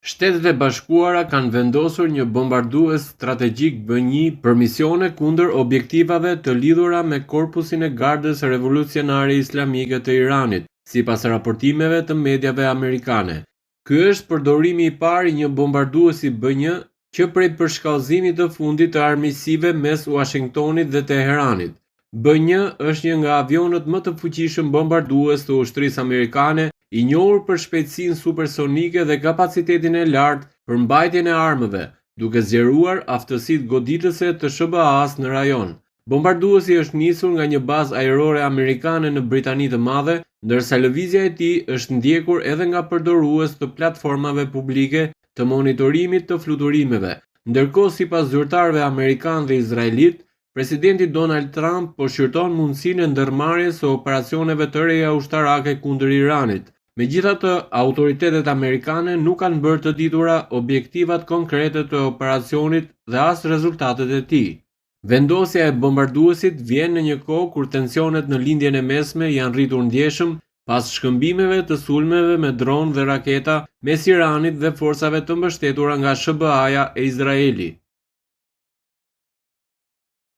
Shtetet e Bashkuara kanë vendosur një bombardues strategjik B1 për misione kundër objektivave të lidhura me korpusin e Gardës Revolucionare Islamike të Iranit, sipas raportimeve të mediave amerikane. Ky është përdorimi i parë i një bombarduesi B1 që prej përshkallëzimit të fundit të armiqësive mes Washingtonit dhe Teheranit. B1 është një nga avionët më të fuqishëm bombardues të ushtrisë amerikane, i njohur për shpejtësinë supersonike dhe kapacitetin e lartë për mbajtjen e armëve, duke zgjeruar aftësitë goditëse të SBA-s në rajon. Bombarduesi është nisur nga një bazë ajrore amerikane në Britani të Madhe, ndërsa lëvizja e tij është ndjekur edhe nga përdorues të platformave publike të monitorimit të fluturimeve. Ndërkohë, sipas zyrtarëve amerikanë dhe izraelit, presidenti Donald Trump po shqyrton mundësinë e ndërmarrjes së operacioneve të reja ushtarake kundër Iranit. Megjithatë, autoritetet amerikane nuk kanë bërë të ditura objektivat konkrete të operacionit dhe as rezultatet e tij. Vendosja e bombarduesit vjen në një kohë kur tensionet në lindjen e mesme janë rritur ndjeshëm pas shkëmbimeve të sulmeve me dronë dhe raketa mes Iranit dhe forcave të mbështetura nga SBA-ja e Izraelit.